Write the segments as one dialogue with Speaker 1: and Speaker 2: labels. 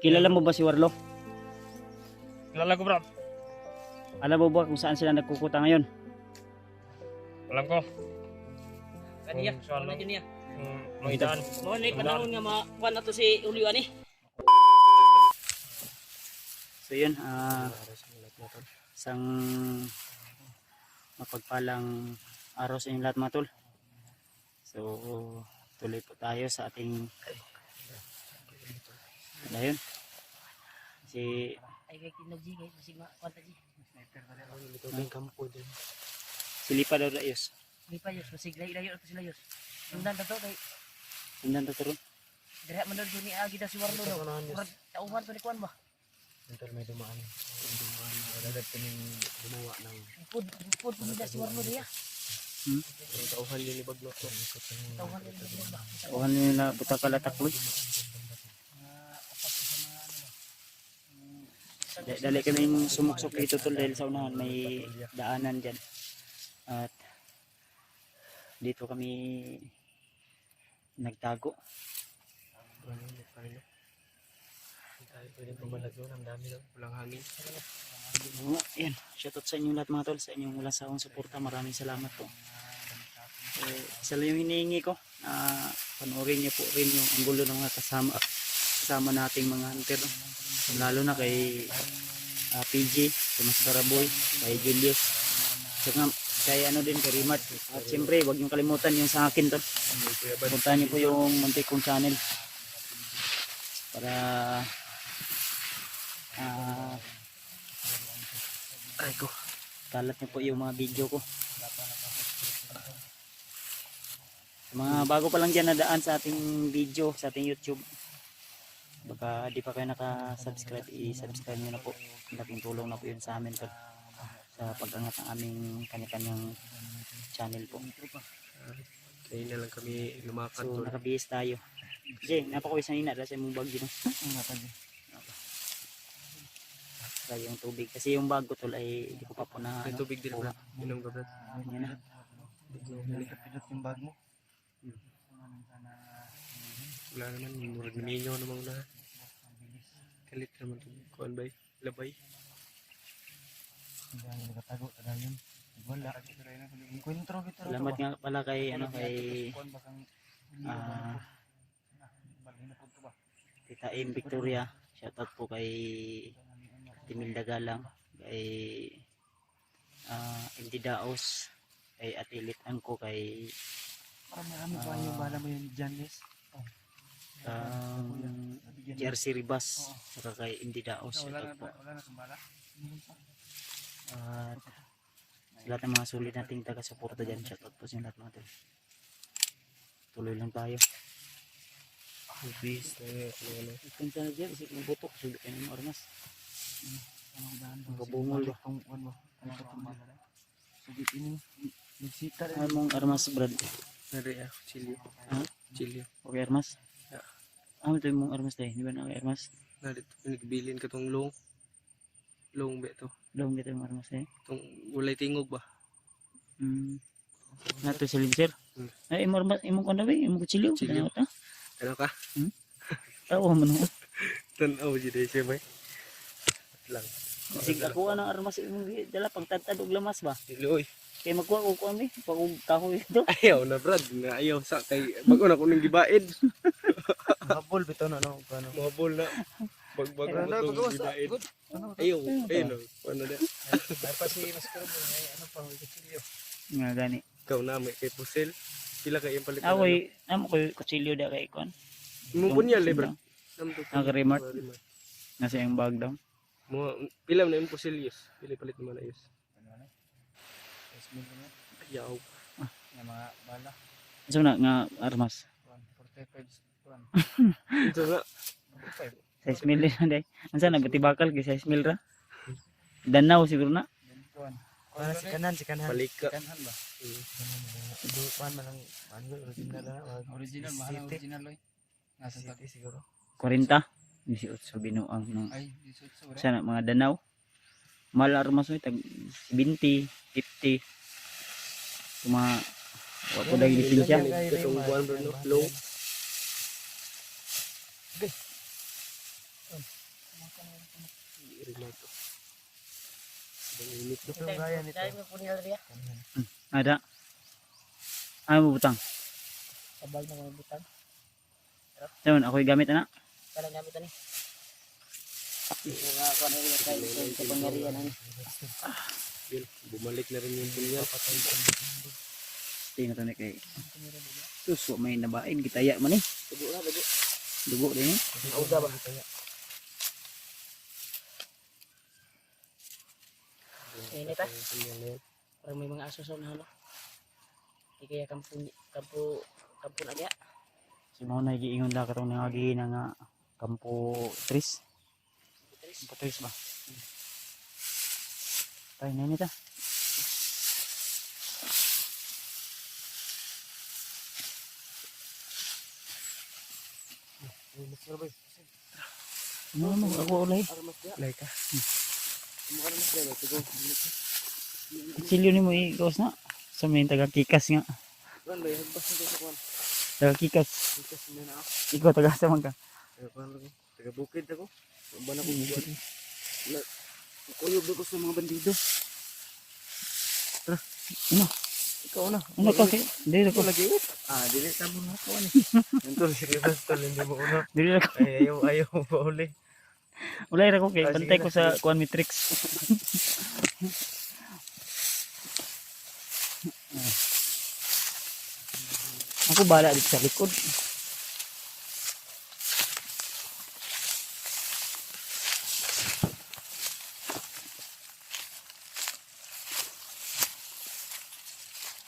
Speaker 1: Kilala mo ba si Warlo?
Speaker 2: Kilala ko, bro.
Speaker 1: Alam mo ba kung saan sila nagkukuta ngayon?
Speaker 2: Alam ko.
Speaker 3: Kaniya,
Speaker 2: Swallow.
Speaker 3: ano niya?
Speaker 2: May daan.
Speaker 3: Mo ni panahon nga makuha na to si Ulyo ani.
Speaker 1: So yun, isang mapagpalang araw sa inyong lahat mga tol. So tuloy po tayo sa ating ayun. Si
Speaker 3: Ay kay kinaji kay bisig ma kwanta ji.
Speaker 1: Silipa daw Rayos.
Speaker 3: Di pa yus bisig layo to sila yus. Sundan to kay
Speaker 1: Sundan to turon.
Speaker 3: dire man daw ni agi daw si Warlo daw. Murag tauhan to ni kuan ba?
Speaker 2: Entar may dumaan. Dumaan na agad kining gumawa ng
Speaker 3: Pud pud si Warlo diya.
Speaker 2: tauhan yun ni Bagno.
Speaker 3: Tauhan ni ba?
Speaker 1: O ano nila buta takloy. Dali kaming sumuksok dito tol dahil sa unahan may daanan dyan. At dito kami nagtago.
Speaker 2: Pwede pumalagyo. Ang dami lang. Walang hangin.
Speaker 1: Yan, shoutout sa inyo lahat mga tol, sa inyong walang sawang suporta. Maraming salamat po. Isa lang yung hinihingi ko, panoorin niyo po rin yung anggulo ng mga kasama nating mga hunter, lalo na kay PG, kay Mas Karaboy, kay Julius, saka kay ano din, kay Rimart. At siyempre huwag niyong kalimutan yung sa akin tol, puntahan niyo po yung muntik kong channel para kalat niyo po yung mga video ko. Mga bago pa lang dyan nadaan sa ating video, sa ating YouTube, baka di pa kayo naka-subscribe, i-subscribe nyo na po. Laking tulong na po yun sa amin po, sa pag-angat ng aming kanya-kanyang channel po.
Speaker 2: Kaya na lang kami lumakad.
Speaker 1: So nakabihis tayo. Jay, napakawis na ina dahil sa mong bagyo. Kaya yung tubig, kasi yung bago tol ay hindi ko pa po na
Speaker 2: May tubig din, Brad. Inom ka, Brad.
Speaker 1: Yan na.
Speaker 2: Pinot yung bag mo. Wala naman, murag na ninyo namang na. Kalit naman ito. Kuhan ba? Labay.
Speaker 1: Salamat nga pala kay ano kay Tita M Victoria. Shoutout po kay Timilda Galang, kay MD Daos, kay Atilit Angko, kay JRC Ribas, saka kay MD Daos. Shoutout po. At sa lahat ng mga sulit nating taga-suporta dyan, shoutout po sa lahat mga tol. Tuloy lang tayo.
Speaker 2: Please.
Speaker 1: Punta na dyan, isip ng butok, sulit kayo ng ormas. Ang kabungol ba? Ay mong armas Brad.
Speaker 2: Nari ah, chilyo.
Speaker 1: Ha?
Speaker 2: Chilyo.
Speaker 1: Okay armas?
Speaker 2: Yeah.
Speaker 1: Ito yung mong armas tayo, di ba na okay armas?
Speaker 2: Nari, pinagbilin ka tong long. Long ba ito?
Speaker 1: Long kita yung armas tayo.
Speaker 2: Itong walay tingog ba?
Speaker 1: Nato sa libsir. Ay imong armas, imong kanda ba? Imong kutsilyo?
Speaker 2: Kutsilyo.
Speaker 1: Ano ta?
Speaker 2: Ano ka?
Speaker 1: Tawa mo no.
Speaker 2: Tanaw si Desya ba? Lang.
Speaker 1: Sig ako ang armas imong dala pagtadtad og lamas ba?
Speaker 2: Iloy.
Speaker 1: Kay magkuha ko kami, pag kahoy ito.
Speaker 2: Ayaw na Brad. Na ayaw sa kay bago na ko nang gibaid.
Speaker 4: Habol bitaw na no kano.
Speaker 2: Mga bol na. Bagbag mo itong gibaid. Ayaw. Ayaw na. Ano na?
Speaker 4: Ay pa si Mas Karaboy ay ano pa kutsilyo.
Speaker 1: Nga gani.
Speaker 2: Ikaw na may kay Pusel. Pila kay yung palit.
Speaker 1: Awoy, amo ko kutsilyo da kay kon.
Speaker 2: Mupun yan le Brad.
Speaker 1: Ang remote. Nasa yung bag daw.
Speaker 2: Mga pila na yung Puselius. Pila palit naman na yus. Ayaw.
Speaker 4: Nga mga bala.
Speaker 1: So na nga armas.
Speaker 4: 45
Speaker 2: Ito nga.
Speaker 1: 6 mil na day. Ansa na batibakal kay 6 mil ra. Danaw siguro na.
Speaker 4: Para si kanan
Speaker 2: Palika.
Speaker 4: kanan ba? Dupan man ang ano original na original mahal original loy. Nasa city siguro.
Speaker 1: 40. 18 binuang nung
Speaker 4: Ay 18
Speaker 1: sana mga danaw. Mahal armas mo tag 20, 50. Kuma Wa ko dahil lipinsya.
Speaker 2: Itong buwan bro, no? Low. Iri na ito. Ibang init no?
Speaker 3: Dahil mo po nila riya.
Speaker 1: Ada. Ano mo butang?
Speaker 3: Sabal na mga butang.
Speaker 1: Ayun, ako'y gamit ana.
Speaker 3: Kala gamit ani. Mga kuan rin kay sa pangyarihan ani.
Speaker 2: Bill, bumalik na rin yung punya.
Speaker 1: Tingnan to ni kay. Sus, wa may nabain gitaya man eh.
Speaker 3: Dugo na dugo.
Speaker 1: Dugo din eh.
Speaker 3: Auda ba? Ini ta. Parang may mga aso sa unahan no. Di kaya kampun na dia.
Speaker 1: Si mao na giingon la katong nangagi na nga kampo tris. Kampo tris ba? Tay na nita. Mo ako ulay.
Speaker 2: Like ka.
Speaker 1: Silyo ni mo i-gawas na. Sa may taga-kikas nga.
Speaker 2: Kuan ba, hagbas na sa kuan.
Speaker 1: Taga-kikas.
Speaker 2: Kasi na na ako.
Speaker 1: Ikaw taga-asa man ka.
Speaker 2: Taga bukid ako. Ba na ko buwan. Kuyog ako sa mga bandido.
Speaker 1: Ano?
Speaker 2: Ikaw na.
Speaker 1: Ano ka kay? Dili ko.
Speaker 2: Lagi ut. Dili ka mo na kuan. Ito si Crystal hindi mo una.
Speaker 1: Dili ko.
Speaker 2: Ayaw mo pa uli.
Speaker 1: Ulay ra ko kay
Speaker 2: Sige
Speaker 1: bantay
Speaker 2: na.
Speaker 1: ko sa kuan matrix. Ako bala dito sa likod.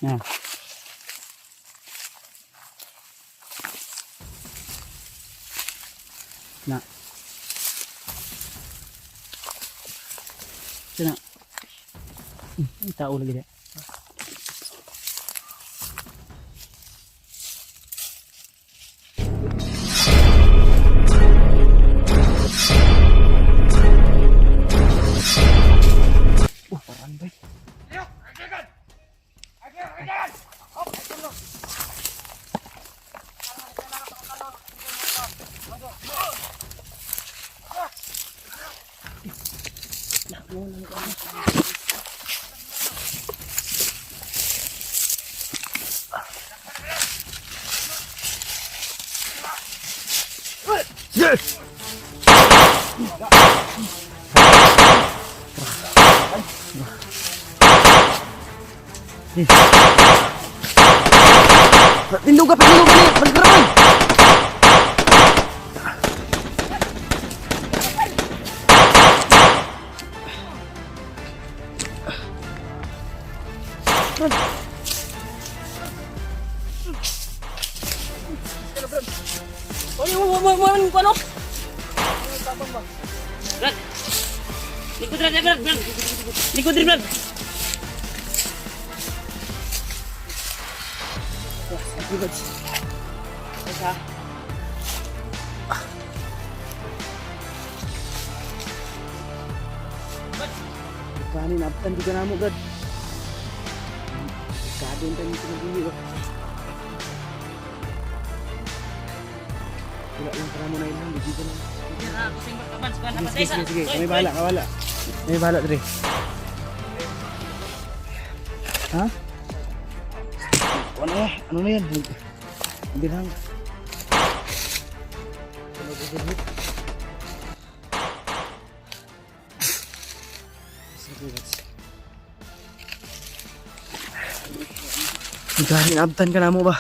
Speaker 1: Nah. Nah. Sana. Tao lagi dia. Parang bay. Tindog ka, magkaraman!
Speaker 3: Ano? Brad. Likod rin, Brad. Likod rin, Brad. Isa.
Speaker 1: Kanin napkan juga namo gad. Kadon tayo sa nabili. Wala lang para mo na ilang dito na.
Speaker 3: Kusing magkaban, suka na
Speaker 1: Sige, kami bahala, kawala. Kami bahala dre. Ha? Ano na yan? Birang. Galing abtan ka na mo ba?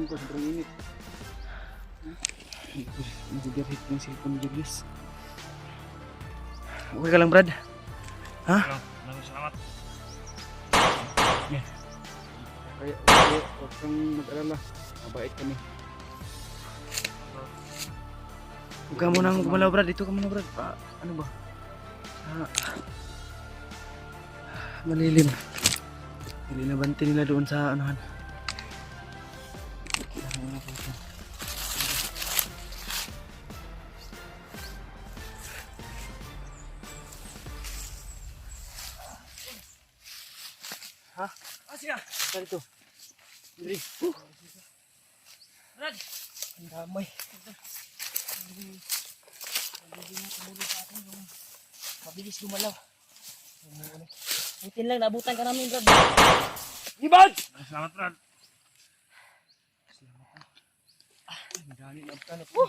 Speaker 1: Sobrang init. Nagigirhit ng cellphone ni Juglis. Okay ka lang, Brad? Ha?
Speaker 2: Maraming salamat.
Speaker 1: Kaya, huwag kang mag-alala. Mabait kami. Huwag ka munang gumalaw, Brad. Dito ka muna, Brad. Ano ba? Malilim. Nilinabanti nila doon sa anuhan.
Speaker 3: Ha?
Speaker 2: Asya!
Speaker 3: Saan ito?
Speaker 2: Diri.
Speaker 3: Brad!
Speaker 2: Ang damay.
Speaker 3: Mabilis gumalaw. Butin lang, naabutan ka namin, Brad.
Speaker 2: Ibad! Salamat, Brad. Ang dami na abtan ako.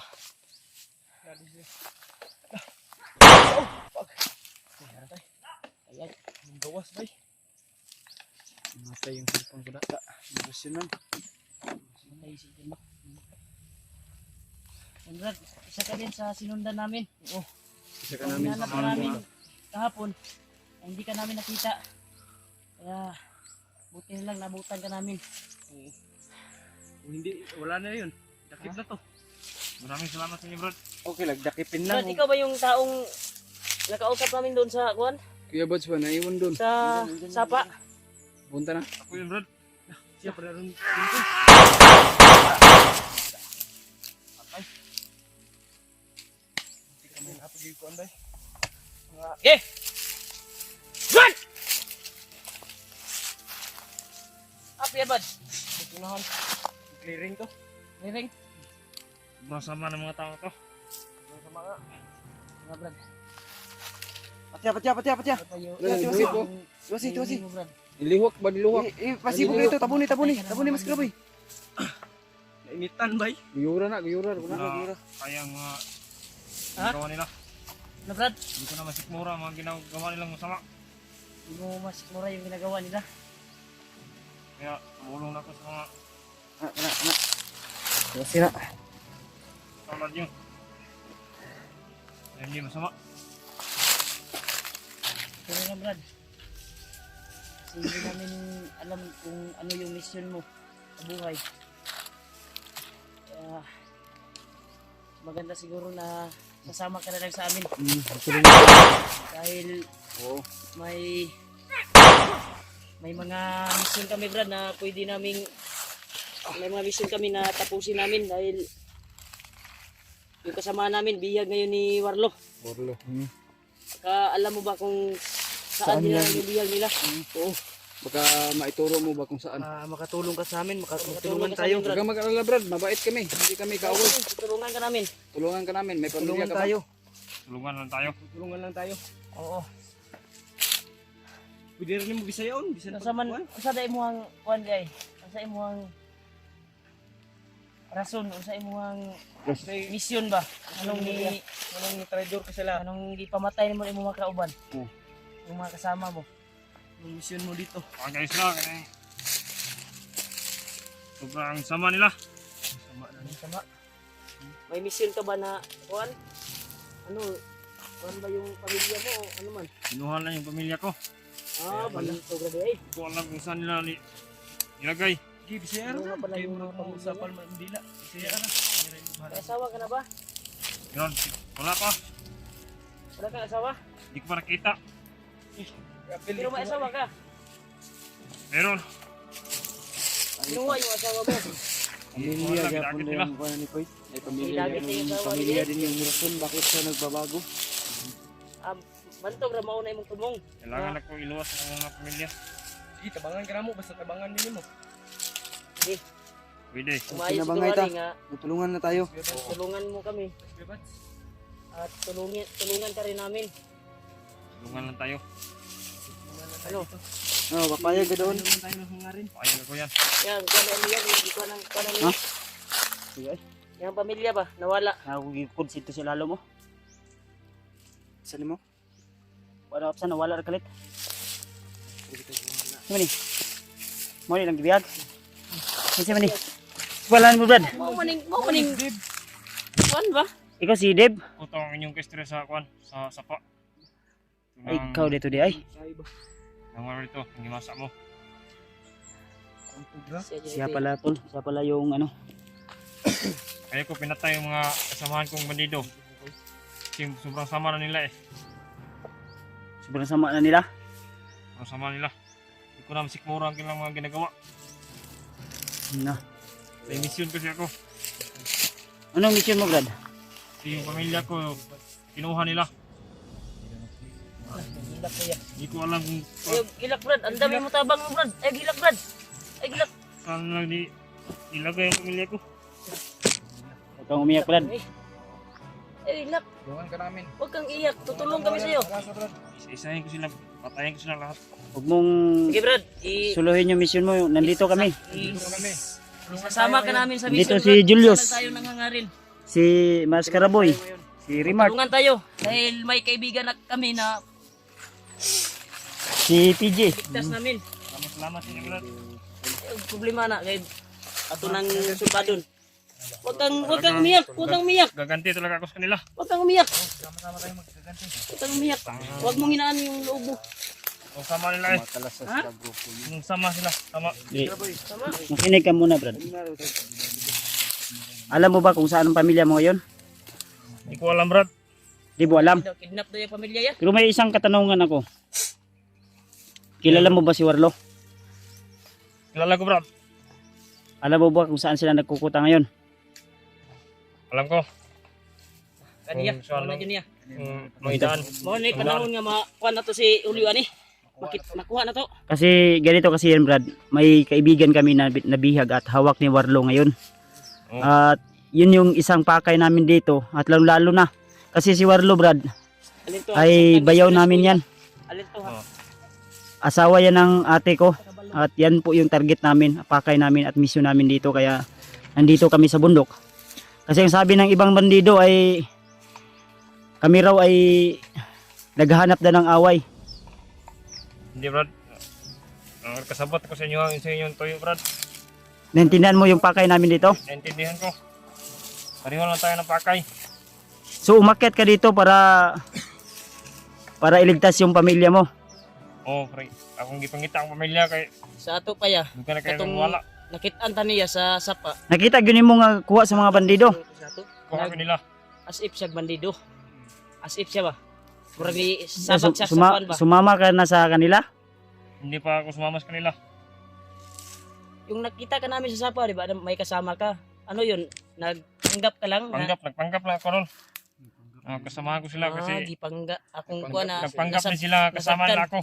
Speaker 3: Ayan.
Speaker 2: Ang gawas, bay.
Speaker 4: Matay yung cellphone ko data. Emosyonan.
Speaker 3: Ay, sige mo. And Brad, isa ka din sa sinundan namin.
Speaker 4: Isa ka namin
Speaker 3: Hinanap
Speaker 4: sa
Speaker 3: ka namin kahapon. Ay, hindi ka namin nakita. Kaya, buti na lang, nabutan ka namin.
Speaker 2: Kung hindi, wala na yun. Dakip na to. Maraming salamat sa inyo, Brad.
Speaker 4: Okay, lagdakipin
Speaker 3: Brad,
Speaker 4: lang.
Speaker 3: ikaw ba yung taong nakausap namin doon sa kuwan?
Speaker 4: Kuya Bods ba, naiwan doon.
Speaker 3: Sa sapa?
Speaker 4: Punta na.
Speaker 2: Ako yun, Brad. Siya pa rin. Hindi ka may napagay ko, Anday.
Speaker 3: Eh! Brad! Apa ya, Bad?
Speaker 2: Tunahan. Clearing to.
Speaker 3: Ring.
Speaker 2: Sobrang sama ng mga tao to.
Speaker 3: Sama nga. Mga Brad.
Speaker 1: Patya.
Speaker 3: Tayo.
Speaker 4: Tuwasi po.
Speaker 1: Tuwasi.
Speaker 3: Brad.
Speaker 4: Ilihok ba, dilihok?
Speaker 1: Pasibog na ito. Tabuni. Mas grabe.
Speaker 2: Nainitan, bay.
Speaker 4: Guyura na.
Speaker 2: Kaya mga
Speaker 3: Ha?
Speaker 2: gawa nila.
Speaker 3: Ano, Brad?
Speaker 2: Hindi ko na masikmura ang mga ginagawa nilang masama.
Speaker 3: Hindi mo masikmura yung ginagawa nila.
Speaker 2: Kaya tumulong na ako sa mga
Speaker 4: Tuwasi na.
Speaker 2: tulad nyo. Kaya hindi masama.
Speaker 3: Pero na, Brad. Kasi hindi namin alam kung ano yung mission mo sa buhay. Kaya maganda siguro na sasama ka na lang sa amin. Dahil
Speaker 4: Oo.
Speaker 3: may mga mission kami, Brad, na pwede naming may mga mission kami na tapusin namin dahil yung kasama namin bihag ngayon ni Warlo.
Speaker 4: Borlo.
Speaker 3: Alam mo ba kung saan nila yung bihag nila?
Speaker 4: Oo. Baka maituro mo ba kung saan.
Speaker 3: Makatulong ka sa amin,
Speaker 2: Makatulungan
Speaker 3: tayo.
Speaker 4: Huwag kang mag-alala, Brad. Mabait kami. Hindi kami kaaway.
Speaker 3: Tulungan ka namin.
Speaker 4: Tulungan ka namin. May pamilya ka ba?
Speaker 2: Tulungan lang tayo.
Speaker 5: Tulungan lang tayo.
Speaker 3: Oo.
Speaker 5: Pwede rin mo bisayon. Bisan
Speaker 3: Sa man, sa dai mo ang kuan gay. Sa imo ang rason, sa imo ang mission ba? Anong
Speaker 5: traidor ka sila.
Speaker 3: anong gipamatay mo imo mga kauban?
Speaker 4: Oo.
Speaker 3: Yung mga kasama mo.
Speaker 5: Yung mission mo dito.
Speaker 2: Mga guys na. Kaya sobrang sama nila.
Speaker 3: Sama. May mission ka ba na kuan? Ano? Kuan ba yung pamilya mo o ano man?
Speaker 2: Kinuha lang yung pamilya ko.
Speaker 3: Balito grabe ay.
Speaker 2: Hindi ko alam kung saan nila nilagay.
Speaker 5: Di bisaya
Speaker 3: Ano nga
Speaker 5: ra.
Speaker 3: pala
Speaker 5: Di
Speaker 3: yung
Speaker 5: mo
Speaker 3: mga
Speaker 5: pag-usapan man dila. Bisaya ra.
Speaker 3: May asawa ka na ba?
Speaker 2: Yun, wala pa.
Speaker 3: Wala kang asawa?
Speaker 2: Hindi ko pa nakita.
Speaker 3: Pero may asawa ka.
Speaker 2: Meron.
Speaker 3: Kinuha yung asawa mo.
Speaker 4: Pamilya,
Speaker 2: Wala,
Speaker 4: gapon
Speaker 2: ginagit
Speaker 4: na
Speaker 2: nila.
Speaker 4: yung kuha ni Koy. Ay, pamilya,
Speaker 3: Ginagit na yung asawa
Speaker 4: pamilya
Speaker 3: nila.
Speaker 4: din yung rason. Bakit siya nagbabago?
Speaker 3: Bantog ra mauna imong tumong.
Speaker 2: Kailangan ako iluwas sa mga pamilya.
Speaker 5: Sige, tabangan ka na mo. Basta tabangan din mo.
Speaker 2: Pwede.
Speaker 3: Kumayos
Speaker 1: Kinabangay
Speaker 3: ko
Speaker 1: ta.
Speaker 3: nga.
Speaker 1: Tulungan na tayo.
Speaker 3: Tulungan mo kami. At tulungan ka rin namin.
Speaker 2: Tulungan lang tayo.
Speaker 3: Ano?
Speaker 1: Papayag ka doon.
Speaker 5: Tulungan tayo ng hangarin.
Speaker 2: Ayun ako yan.
Speaker 3: Yan, kung ano yan, hindi ko nang
Speaker 1: Ha?
Speaker 3: Sige. Yung pamilya ba, nawala. Nakukonsito si lalo mo.
Speaker 1: Sali mo?
Speaker 3: Wala ka sa nawala rin kalit. Mani. Mani lang gibiyag. Kasi mani. Wala mo, Brad. Mau maning. Kuan ba? Ikaw si Deb?
Speaker 2: Ito ang inyong kestre sa kwan, sa sapa.
Speaker 3: Ay, ikaw dito di ay.
Speaker 2: Ang mga rito, hindi masa mo.
Speaker 3: Siya pala tol. Siya pala yung ano.
Speaker 2: Kaya ko pinatay yung mga kasamahan kong bandido. Kasi sobrang sama na nila eh.
Speaker 3: Sobrang sama na nila.
Speaker 2: Sobrang sama nila. Hindi ko na masikmura ang kanilang mga ginagawa.
Speaker 3: Na.
Speaker 2: May mission kasi ako.
Speaker 3: Anong mission mo, Brad?
Speaker 2: Kasi yung pamilya ko, kinuha nila.
Speaker 3: Hilak kuya.
Speaker 2: Hindi ko alam kung
Speaker 3: Ay, hilak Brad. Ang dami mo tabang mo Brad. Ay, hilak Brad. Ay, hilak.
Speaker 2: saan lang ilagay ang pamilya ko.
Speaker 1: Huwag kang umiyak, Brad.
Speaker 3: Ay, hilak.
Speaker 4: Tulungan ka namin.
Speaker 3: Huwag kang iyak. Tutulong kami sa'yo.
Speaker 2: Isa-isahin ko sila, patayin ko sila lahat.
Speaker 1: Huwag mong
Speaker 3: Sige Brad.
Speaker 1: suluhin yung mission mo. Nandito kami.
Speaker 3: Sasama ka namin sa
Speaker 1: Dito
Speaker 3: mission.
Speaker 1: si
Speaker 3: Brad.
Speaker 1: Julius.
Speaker 3: Wala tayo nangangarin.
Speaker 1: Si Mascaraboy. Si Remark.
Speaker 3: Tulungan tayo. Dahil may kaibigan na kami na
Speaker 1: Si PJ.
Speaker 3: ligtas namin.
Speaker 2: Salamat sa inyo, Brad.
Speaker 3: Problema na kay ato nang sulbadon. Huwag kang umiyak, huwag kang umiyak,
Speaker 2: Gaganti talaga ako sa kanila.
Speaker 3: huwag kang umiyak. Huwag kang umiyak. Huwag mong hinaan yung loob mo.
Speaker 2: Kung sama nila eh.
Speaker 3: Ha?
Speaker 2: Kung sama sila, sama.
Speaker 3: Tama.
Speaker 1: Makinig ka muna, Brad. Alam mo ba kung saan ang pamilya mo ngayon?
Speaker 2: Hindi ko alam, Brad.
Speaker 1: Di mo alam.
Speaker 3: Kidnap daw yung pamilya ya.
Speaker 1: Pero may isang katanungan ako. Kilala mo ba si Warlo?
Speaker 2: Kilala ko, Brad.
Speaker 1: Alam mo ba kung saan sila nagkukuta ngayon?
Speaker 2: Alam ko.
Speaker 3: Kaniya,
Speaker 2: Saan
Speaker 3: wala
Speaker 2: lang?
Speaker 3: dyan niya.
Speaker 2: May daan.
Speaker 3: Mo ni panahon nga makuha na to si Ulio ani. Makuha na to.
Speaker 1: Kasi ganito kasi yan, Brad. May kaibigan kami na nabihag at hawak ni Warlo ngayon.
Speaker 2: Oh.
Speaker 1: At yun yung isang pakay namin dito. At lalo na. Kasi si Warlo, Brad,
Speaker 3: Alin to?
Speaker 1: ay bayaw namin yan.
Speaker 3: Alin to ha?
Speaker 1: Asawa yan ng ate ko. At yan po yung target namin, pakay namin at mission namin dito. Kaya nandito kami sa bundok. Kasi ang sabi ng ibang bandido ay kami raw ay naghahanap na ng away.
Speaker 2: Hindi, Brad. Kasabot ko sa inyo ang inyong tuyo, Brad.
Speaker 1: Naintindihan mo yung pakay namin dito?
Speaker 2: Naintindihan ko. Pareho lang tayo ng pakay.
Speaker 1: So umakyat ka dito para iligtas yung pamilya mo.
Speaker 2: Oo, pre. Akong gipangita ang pamilya kay
Speaker 3: Sa ato pa ya.
Speaker 2: hindi ka na kayo
Speaker 3: Katong
Speaker 2: wala.
Speaker 3: nakitaan ta niya sa sapa.
Speaker 1: Nakita gyud mo nga kuha sa mga bandido.
Speaker 3: Sa ato.
Speaker 2: Kuha ko nila.
Speaker 3: As if siya bandido. As if siya ba? Murag ni sabag siya sa kuan ba?
Speaker 1: Sumama ka na sa kanila?
Speaker 2: Hindi pa ako sumama sa kanila.
Speaker 3: Yung nakita ka namin sa sapa, di ba? May kasama ka. Ano yun? Nagpanggap ka lang?
Speaker 2: Nagpanggap lang ako ron. Kasama ko sila kasi
Speaker 3: Gipangga. Akong kuan na.
Speaker 2: nagpanggap din sila kasama nila ako.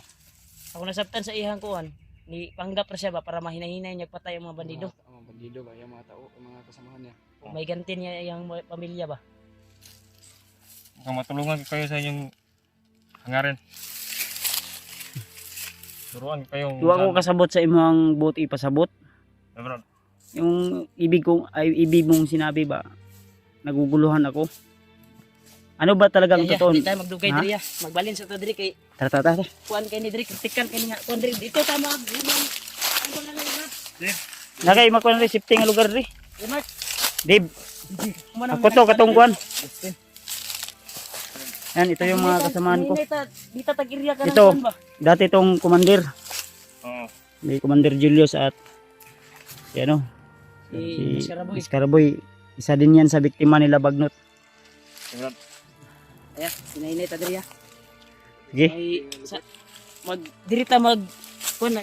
Speaker 3: Ako nasabtan sa ihang kuan. Ni panggap ra siya ba para mahinahinay niya patay ang mga bandido.
Speaker 4: Mga bandido ba? Yung mga tao, yung mga kasamahan niya.
Speaker 3: May ganti niya yung pamilya ba?
Speaker 2: Kung matulungan ko kayo sa inyong hangarin. Turuan ko kayong
Speaker 1: Duwa ko kasabot sa imong buot ipasabot.
Speaker 2: Brad.
Speaker 1: Yung ibig mong sinabi ba? Naguguluhan ako. Ano ba talagang totoo?
Speaker 3: Di tayo magdugay
Speaker 1: Ha?
Speaker 3: diri ya. Magbalin sa to diri kay
Speaker 1: Tara.
Speaker 3: kuan kay ni diri kritikan kay nga kuan diri dito ta mag ano lang nga.
Speaker 1: Nakay makuha na safety nga lugar ri.
Speaker 3: Mark,
Speaker 1: Dave, ako to katong kuan. Yan, ito yung mga kasamaan ko.
Speaker 3: Dita tag-iriya ka
Speaker 1: Ito.
Speaker 3: ng kuan ba?
Speaker 1: Dati itong commander.
Speaker 2: Oo.
Speaker 1: May Commander Julius at yan o.
Speaker 3: Si Saraboy.
Speaker 1: Iskaraboy. Isa din yan sa biktima nila Bagnot.
Speaker 2: Brad.
Speaker 3: Ayan, sinainay ta diri ya.
Speaker 1: Sige.
Speaker 3: Ay sa mag diri ta mag kuan na